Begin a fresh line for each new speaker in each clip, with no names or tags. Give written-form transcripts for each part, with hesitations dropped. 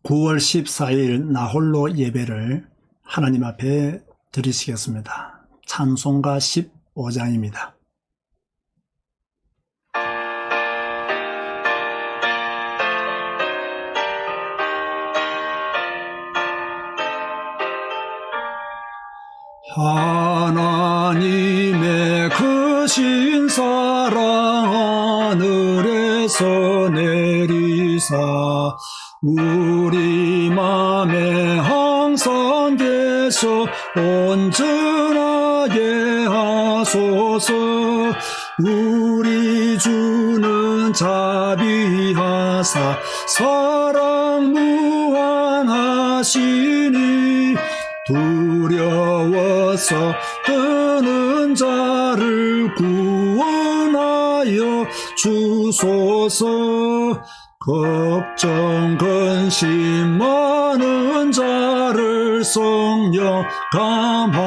9월 14일 나홀로 예배를 하나님 앞에 드리시겠습니다. 찬송가 15장입니다. 하나님의 크신 사랑 하늘에서 내리사 우리 맘에 항상 계셔 온전하게 하소서. 우리 주는 자비하사 사랑 무한하시니 두려워서 떠는 자를 구원하여 주소서. 걱정 근심 많은 자를 성령 감화하시며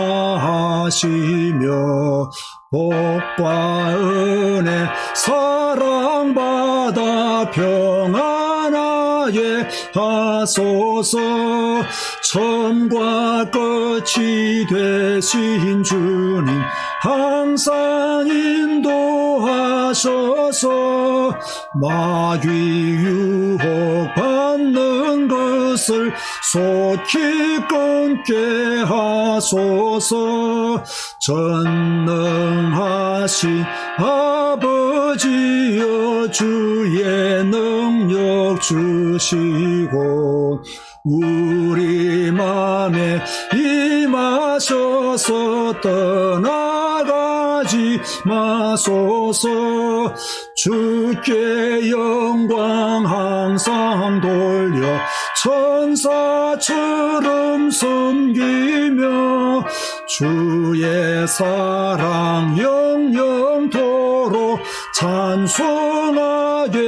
복과 은혜 사랑받아 평안하게 하소서. 처음과 끝이 되신 주님 항상 인도하셔서 마귀 유혹받는 것을 속히 끊게 하소서. 전능하신 아버지여 주의 능력 주시고 우리 맘에 임하셔서 떠나가지 마소서. 주께 영광 항상 돌려 천사처럼 섬기며 주의 사랑 영영토록 찬송하게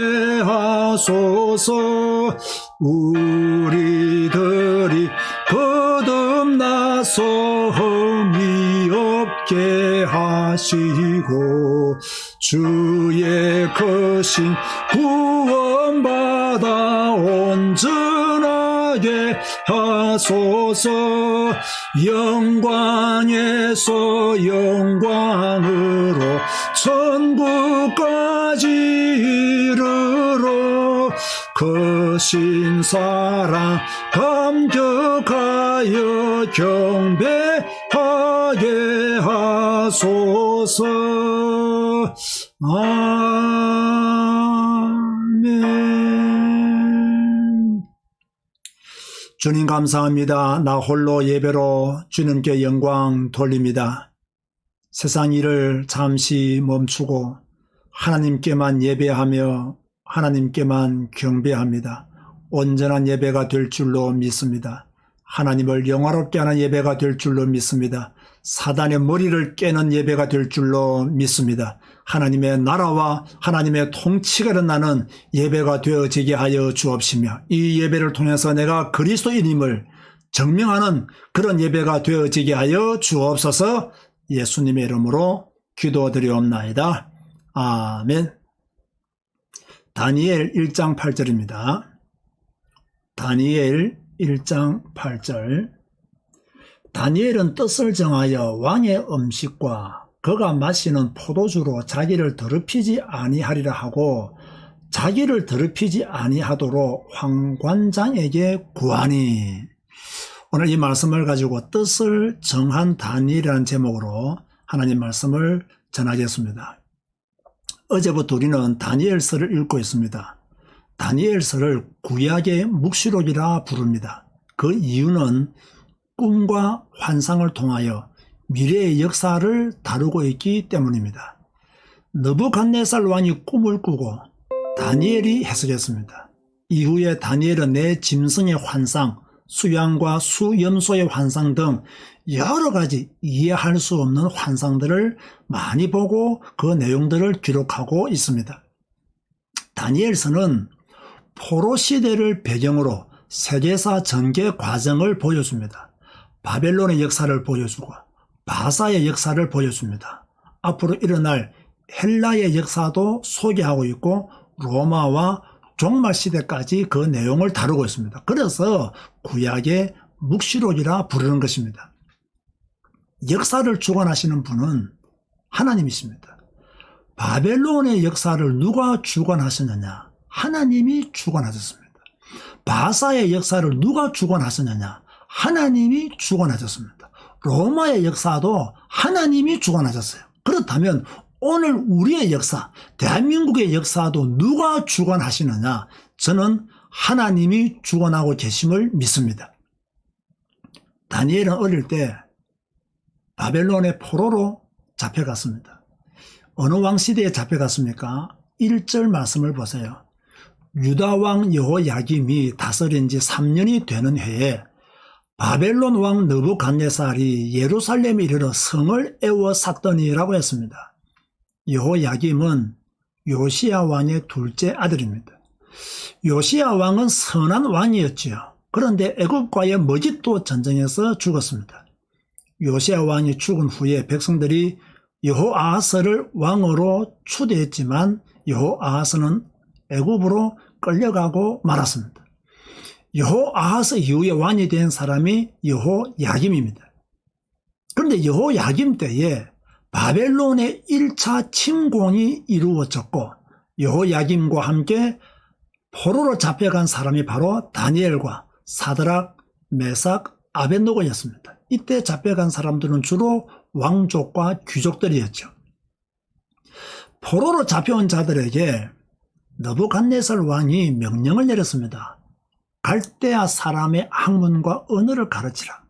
하소서. 우리들이 거듭나서 흠이 없게 하시고 주의 크신 구원받아 온전하게 하소서. 영광에서 영광으로 천국까지 이르러 크신 사랑 감격하여 경배하게 하소서. 아멘. 주님 감사합니다. 나 홀로 예배로 주님께 영광 돌립니다. 세상 일을 잠시 멈추고 하나님께만 예배하며 하나님께만 경배합니다. 온전한 예배가 될 줄로 믿습니다. 하나님을 영화롭게 하는 예배가 될 줄로 믿습니다. 사단의 머리를 깨는 예배가 될 줄로 믿습니다. 하나님의 나라와 하나님의 통치가 일어나는 예배가 되어지게 하여 주옵시며 이 예배를 통해서 내가 그리스도인임을 증명하는 그런 예배가 되어지게 하여 주옵소서. 예수님의 이름으로 기도드리옵나이다. 아멘. 다니엘 1장 8절입니다. 다니엘 1장 8절. 다니엘은 뜻을 정하여 왕의 음식과 그가 마시는 포도주로 자기를 더럽히지 아니하리라 하고 자기를 더럽히지 아니하도록 황관장에게 구하니. 오늘 이 말씀을 가지고 뜻을 정한 다니엘이라는 제목으로 하나님 말씀을 전하겠습니다. 어제부터 우리는 다니엘서를 읽고 있습니다. 다니엘서를 구약의 묵시록이라 부릅니다. 그 이유는 꿈과 환상을 통하여 미래의 역사를 다루고 있기 때문입니다. 느부갓네살 왕이 꿈을 꾸고 다니엘이 해석했습니다. 이후에 다니엘은 내 짐승의 환상, 수양과 수염소의 환상 등 여러 가지 이해할 수 없는 환상들을 많이 보고 그 내용들을 기록하고 있습니다. 다니엘서는 포로 시대를 배경으로 세계사 전개 과정을 보여줍니다. 바벨론의 역사를 보여주고 바사의 역사를 보여줍니다. 앞으로 일어날 헬라의 역사도 소개하고 있고 로마와 종말 시대까지 그 내용을 다루고 있습니다. 그래서 구약의 묵시록이라 부르는 것입니다. 역사를 주관하시는 분은 하나님이십니다. 바벨론의 역사를 누가 주관하셨느냐? 하나님이 주관하셨습니다. 바사의 역사를 누가 주관하셨느냐? 하나님이 주관하셨습니다. 로마의 역사도 하나님이 주관하셨어요. 그렇다면 오늘 우리의 역사, 대한민국의 역사도 누가 주관하시느냐? 저는 하나님이 주관하고 계심을 믿습니다. 다니엘은 어릴 때 바벨론의 포로로 잡혀갔습니다. 어느 왕 시대에 잡혀갔습니까? 1절 말씀을 보세요. 유다 왕 여호야김이 다스린 지 3년이 되는 해에 바벨론 왕 느부갓네살이 예루살렘에 이르러 성을 에워쌌더니라고 했습니다. 여호야김은 요시야 왕의 둘째 아들입니다. 요시야 왕은 선한 왕이었지요. 그런데 애굽과의 머짓도 전쟁에서 죽었습니다. 요시야 왕이 죽은 후에 백성들이 여호아하스를 왕으로 추대했지만 여호아하스는 애굽으로 끌려가고 말았습니다. 여호아하스 이후에 왕이 된 사람이 여호야김입니다. 그런데 여호야김 때에 바벨론의 1차 침공이 이루어졌고 여호야김과 함께 포로로 잡혀간 사람이 바로 다니엘과 사드락, 메삭, 아벳노고였습니다. 이때 잡혀간 사람들은 주로 왕족과 귀족들이었죠. 포로로 잡혀온 자들에게 느부갓네살 왕이 명령을 내렸습니다. 갈대아 사람의 학문과 언어를 가르치라.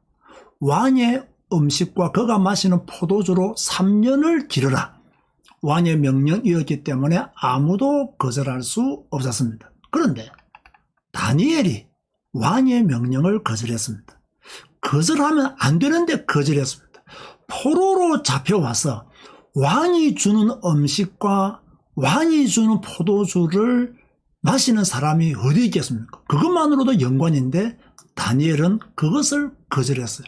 왕의 음식과 그가 마시는 포도주로 3년을 기르라. 왕의 명령이었기 때문에 아무도 거절할 수 없었습니다. 그런데 다니엘이 왕의 명령을 거절했습니다. 거절하면 안 되는데 거절했습니다. 포로로 잡혀와서 왕이 주는 음식과 왕이 주는 포도주를 마시는 사람이 어디 있겠습니까? 그것만으로도 연관인데 다니엘은 그것을 거절했어요.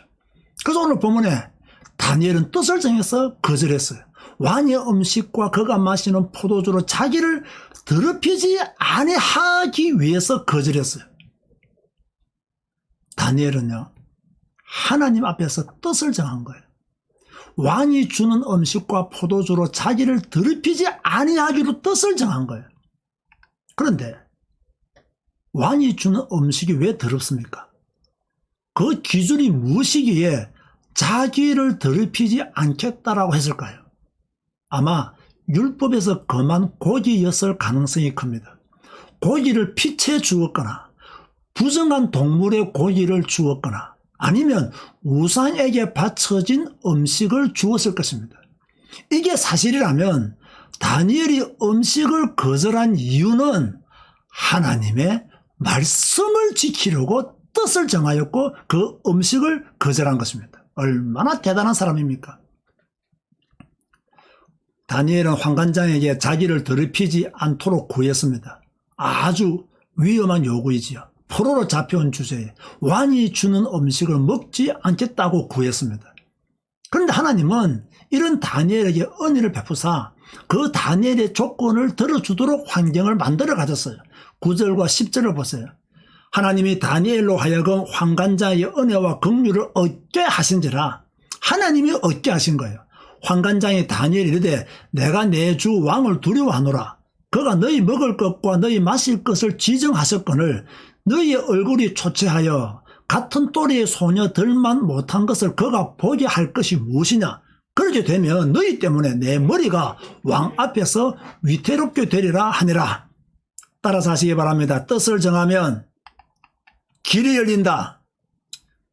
그래서 오늘 본문에 다니엘은 뜻을 정해서 거절했어요. 왕의 음식과 그가 마시는 포도주로 자기를 더럽히지 아니하기 위해서 거절했어요. 다니엘은요, 하나님 앞에서 뜻을 정한 거예요. 왕이 주는 음식과 포도주로 자기를 더럽히지 아니하기로 뜻을 정한 거예요. 그런데 왕이 주는 음식이 왜 더럽습니까? 그 기준이 무엇이기에 자기를 더럽히지 않겠다라고 했을까요? 아마 율법에서 금한 고기였을 가능성이 큽니다. 고기를 피채 주었거나 부정한 동물의 고기를 주었거나 아니면 우상에게 바쳐진 음식을 주었을 것입니다. 이게 사실이라면 다니엘이 음식을 거절한 이유는 하나님의 말씀을 지키려고 뜻을 정하였고 그 음식을 거절한 것입니다. 얼마나 대단한 사람입니까? 다니엘은 환관장에게 자기를 더럽히지 않도록 구했습니다. 아주 위험한 요구이지요. 포로로 잡혀온 주제에 왕이 주는 음식을 먹지 않겠다고 구했습니다. 그런데 하나님은 이런 다니엘에게 은혜를 베푸사 그 다니엘의 조건을 들어주도록 환경을 만들어 가졌어요. 9절과 10절을 보세요. 하나님이 다니엘로 하여금 환관자의 은혜와 긍휼을 얻게 하신지라. 하나님이 얻게 하신 거예요. 환관장이 다니엘이 이르되 내가 내 주 왕을 두려워하노라. 그가 너희 먹을 것과 너희 마실 것을 지정하셨거늘 너희의 얼굴이 초췌하여 같은 또래의 소녀들만 못한 것을 그가 보게 할 것이 무엇이냐. 그렇게 되면 너희 때문에 내 머리가 왕 앞에서 위태롭게 되리라 하니라. 따라서 하시기 바랍니다. 뜻을 정하면 길이 열린다.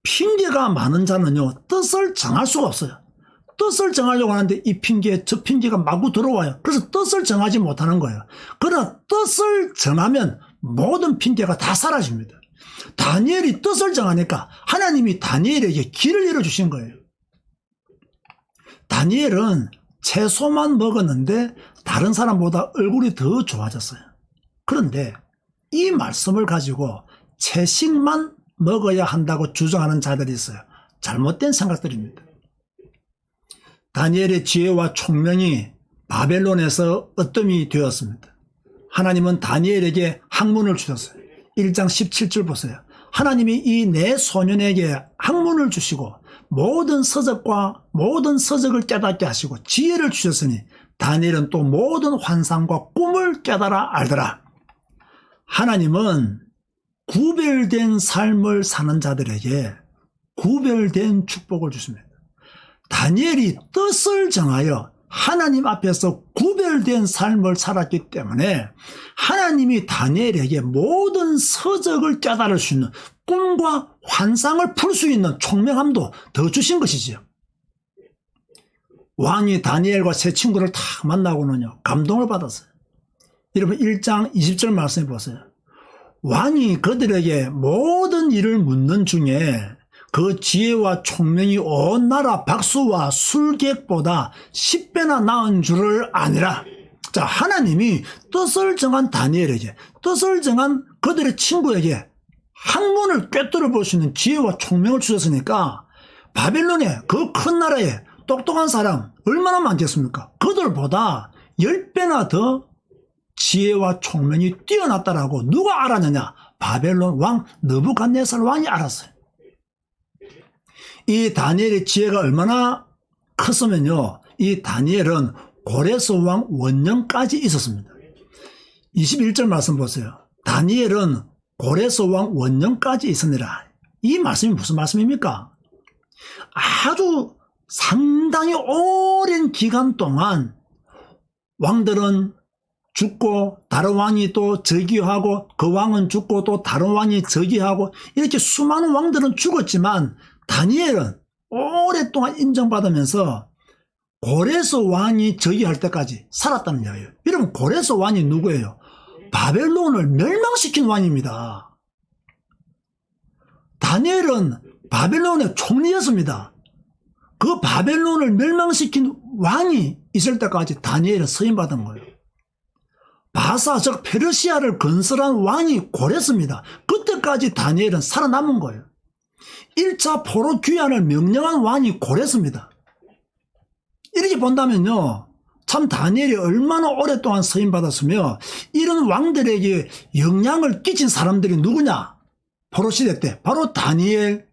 핑계가 많은 자는요, 뜻을 정할 수가 없어요. 뜻을 정하려고 하는데 이 핑계 저 핑계가 마구 들어와요. 그래서 뜻을 정하지 못하는 거예요. 그러나 뜻을 정하면 모든 핑계가 다 사라집니다. 다니엘이 뜻을 정하니까 하나님이 다니엘에게 길을 열어주신 거예요. 다니엘은 채소만 먹었는데 다른 사람보다 얼굴이 더 좋아졌어요. 그런데 이 말씀을 가지고 채식만 먹어야 한다고 주장하는 자들이 있어요. 잘못된 생각들입니다. 다니엘의 지혜와 총명이 바벨론에서 으뜸이 되었습니다. 하나님은 다니엘에게 학문을 주셨어요. 1장 17절 보세요. 하나님이 이 네 소년에게 학문을 주시고 모든 서적과 모든 서적을 깨닫게 하시고 지혜를 주셨으니 다니엘은 또 모든 환상과 꿈을 깨달아 알더라. 하나님은 구별된 삶을 사는 자들에게 구별된 축복을 주십니다. 다니엘이 뜻을 정하여 하나님 앞에서 구별된 삶을 살았기 때문에 하나님이 다니엘에게 모든 서적을 깨달을 수 있는 꿈과 환상을 풀 수 있는 총명함도 더 주신 것이지요. 왕이 다니엘과 세 친구를 다 만나고는요, 감동을 받았어요. 여러분 1장 20절 말씀해 보세요. 왕이 그들에게 모든 일을 묻는 중에 그 지혜와 총명이 온 나라 박수와 술객보다 10배나 나은 줄을 아니라. 자, 하나님이 뜻을 정한 다니엘에게, 뜻을 정한 그들의 친구에게 학문을 꿰뚫어 볼 수 있는 지혜와 총명을 주셨으니까 바벨론의 그 큰 나라에 똑똑한 사람 얼마나 많겠습니까? 그들보다 10배나 더 지혜와 총명이 뛰어났다라고 누가 알았느냐? 바벨론 왕 느부갓네살 왕이 알았어요. 이 다니엘의 지혜가 얼마나 컸으면요, 이 다니엘은 고레스 왕 원년까지 있었습니다. 21절 말씀 보세요. 다니엘은 고레스 왕 원년까지 있으니라. 이 말씀이 무슨 말씀입니까? 아주 상당히 오랜 기간 동안 왕들은 죽고 다른 왕이 또 즉위하고 그 왕은 죽고 또 다른 왕이 즉위하고 이렇게 수많은 왕들은 죽었지만 다니엘은 오랫동안 인정받으면서 고레스 왕이 즉위할 때까지 살았다는 이야기예요. 여러분, 고레스 왕이 누구예요? 바벨론을 멸망시킨 왕입니다. 다니엘은 바벨론의 총리였습니다. 그 바벨론을 멸망시킨 왕이 있을 때까지 다니엘은 서임받은 거예요. 바사, 즉 페르시아를 건설한 왕이 고레스입니다. 그때까지 다니엘은 살아남은 거예요. 1차 포로 귀환을 명령한 왕이 고레스입니다. 이렇게 본다면요, 참 다니엘이 얼마나 오랫동안 서임받았으며 이런 왕들에게 영향을 끼친 사람들이 누구냐? 포로 시대 때 바로 다니엘,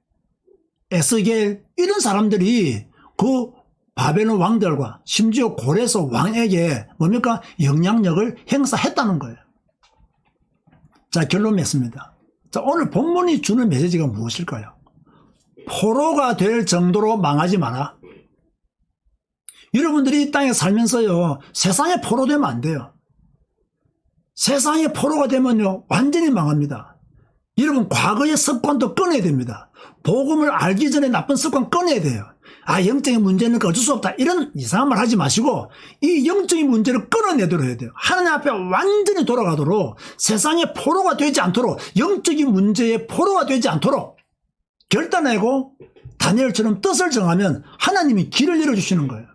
에스겔 이런 사람들이 그 바벨론 왕들과 심지어 고레스 왕에게 뭡니까? 영향력을 행사했다는 거예요. 자, 결론 맺습니다. 자, 오늘 본문이 주는 메시지가 무엇일까요? 포로가 될 정도로 망하지 마라. 여러분들이 이 땅에 살면서요, 세상에 포로되면 안 돼요. 세상에 포로가 되면요, 완전히 망합니다. 여러분, 과거의 습관도 끊어야 됩니다. 복음을 알기 전에 나쁜 습관 끊어야 돼요. 아, 영적인 문제는 어쩔 수 없다, 이런 이상한 말 하지 마시고 이 영적인 문제를 끊어내도록 해야 돼요. 하나님 앞에 완전히 돌아가도록, 세상에 포로가 되지 않도록, 영적인 문제에 포로가 되지 않도록 결단하고 다니엘처럼 뜻을 정하면 하나님이 길을 열어주시는 거예요.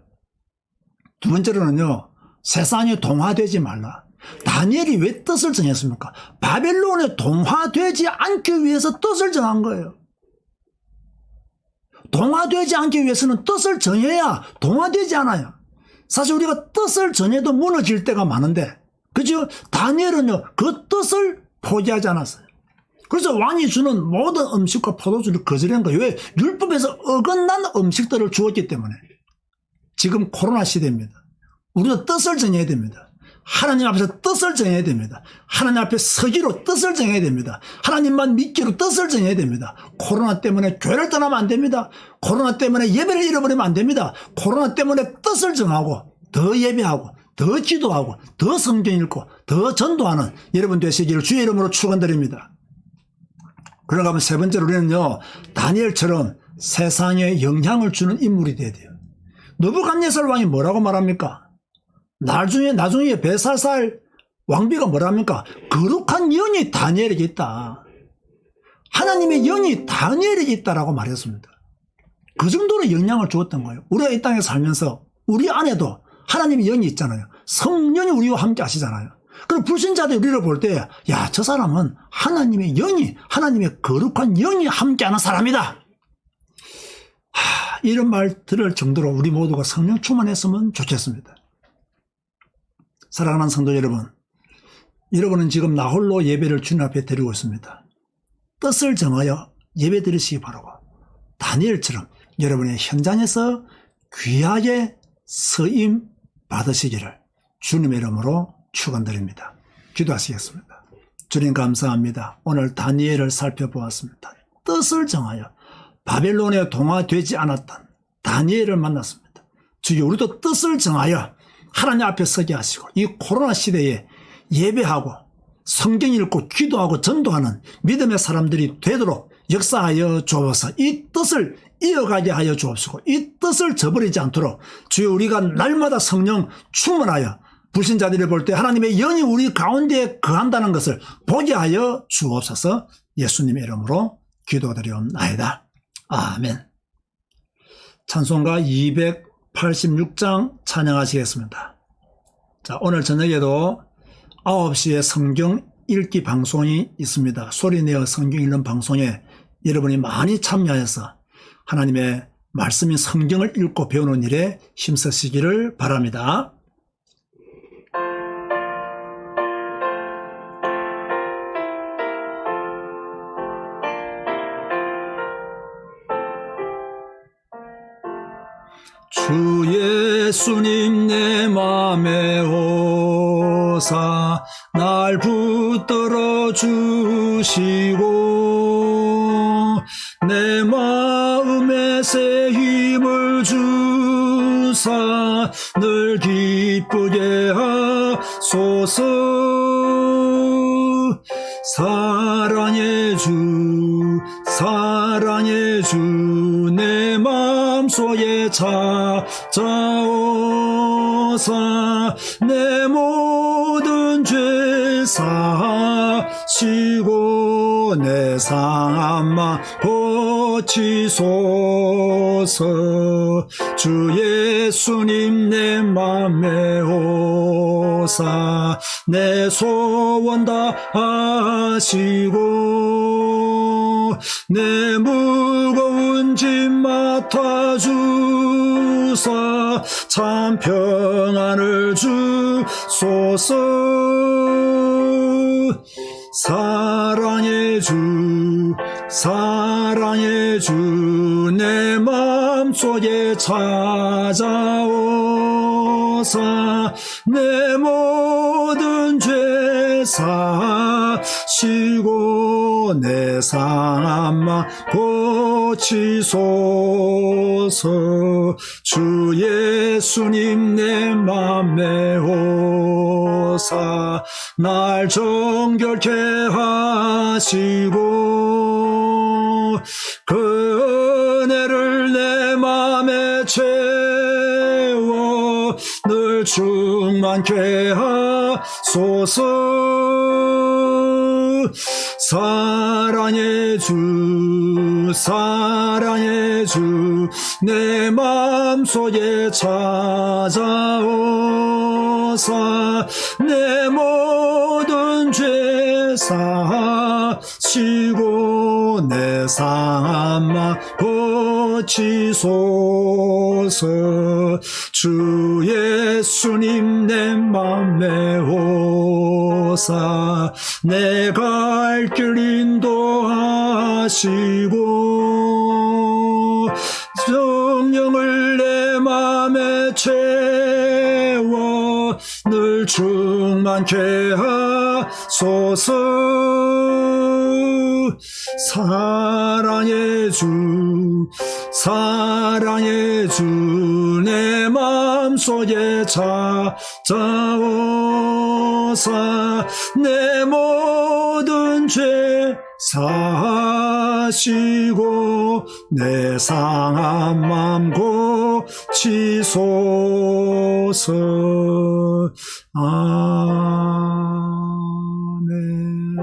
두 번째로는요, 세상에 동화되지 말라. 다니엘이 왜 뜻을 정했습니까? 바벨론에 동화되지 않기 위해서 뜻을 정한 거예요. 동화되지 않기 위해서는 뜻을 정해야 동화되지 않아요. 사실 우리가 뜻을 정해도 무너질 때가 많은데, 그죠? 다니엘은요, 그 뜻을 포기하지 않았어요. 그래서 왕이 주는 모든 음식과 포도주를 거절한 거예요. 왜? 율법에서 어긋난 음식들을 주었기 때문에. 지금 코로나 시대입니다. 우리도 뜻을 정해야 됩니다. 하나님 앞에서 뜻을 정해야 됩니다. 하나님 앞에 서기로 뜻을 정해야 됩니다. 하나님만 믿기로 뜻을 정해야 됩니다. 코로나 때문에 교회를 떠나면 안 됩니다. 코로나 때문에 예배를 잃어버리면 안 됩니다. 코로나 때문에 뜻을 정하고 더 예배하고 더 기도하고 더 성경 읽고 더 전도하는 여러분 되시기를 주의 이름으로 축원드립니다. 그러가 하면 세 번째로 우리는요, 다니엘처럼 세상에 영향을 주는 인물이 돼야 돼요. 느부갓네살 왕이 뭐라고 말합니까? 나중에 벨사살 왕비가 뭐랍니까? 거룩한 영이 다니엘에게 있다. 하나님의 영이 다니엘에게 있다라고 말했습니다. 그 정도로 영향을 주었던 거예요. 우리가 이 땅에 살면서 우리 안에도 하나님의 영이 있잖아요. 성령이 우리와 함께 하시잖아요. 그리고 불신자들이 우리를 볼 때, 야, 저 사람은 하나님의 영이, 하나님의 거룩한 영이 함께하는 사람이다. 이런 말 들을 정도로 우리 모두가 성령 충만했으면 좋겠습니다. 사랑하는 성도 여러분, 여러분은 지금 나 홀로 예배를 주님 앞에 드리고 있습니다. 뜻을 정하여 예배 드리시기 바라고 다니엘처럼 여러분의 현장에서 귀하게 서임 받으시기를 주님의 이름으로 축원드립니다. 기도하시겠습니다. 주님 감사합니다. 오늘 다니엘을 살펴보았습니다. 뜻을 정하여 바벨론에 동화되지 않았던 다니엘을 만났습니다. 주여 우리도 뜻을 정하여 하나님 앞에 서게 하시고 이 코로나 시대에 예배하고 성경 읽고 기도하고 전도하는 믿음의 사람들이 되도록 역사하여 주옵소서. 이 뜻을 이어가게 하여 주옵시고 이 뜻을 저버리지 않도록 주여 우리가 날마다 성령 충만하여 불신자들이 볼 때 하나님의 영이 우리 가운데 거한다는 것을 보게 하여 주옵소서. 예수님의 이름으로 기도드리옵나이다. 아멘. 찬송가 286장 찬양하시겠습니다. 자, 오늘 저녁에도 9시에 성경 읽기 방송이 있습니다. 소리내어 성경 읽는 방송에 여러분이 많이 참여해서 하나님의 말씀인 성경을 읽고 배우는 일에 힘쓰시기를 바랍니다. 주 예수님 내 맘에 오사 날 붙들어 주시고 내 마음에 새 힘을 주사 늘 기쁘게 하소서. 사랑의 주 내 맘속에 찾아오사 내 모든 죄 사시고 내 상함만 고치소서. 주 예수님 내 맘에 오사 내 소원 다 하시고 내 무거운 짐 맡아주사 참 평안을 주소서. 사랑의 주 내 맘속에 찾아오사 내 모든 죄 사시고 내 상함만 고치소서. 주 예수님 내 맘에 오사 날 정결케 하시고 그 은혜를 내 맘에 채워 늘 충만케 하소서. 사랑의 주 내 맘속에 찾아오사 내 모든 죄 사시고 내 상함만 고치소서. 주 예수님 내 맘에 오사 내 갈 길 인도하시고 성령을 내 맘에 채워 늘 충만케 하소서. 사랑의 주 내 맘속에 찾아오사 내 모든 죄 사시고 내 상한 맘 고치소서. 아멘.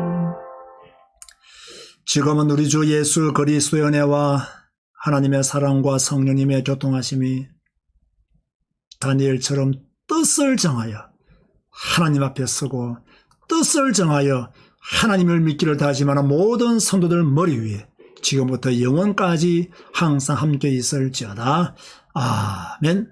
지금은 우리 주 예수 그리스도의 은혜와 하나님의 사랑과 성령님의 교통하심이 다니엘처럼 뜻을 정하여 하나님 앞에 서고 뜻을 정하여 하나님을 믿기를 다하지만 모든 성도들 머리 위에 지금부터 영원까지 항상 함께 있을지어다. 아멘.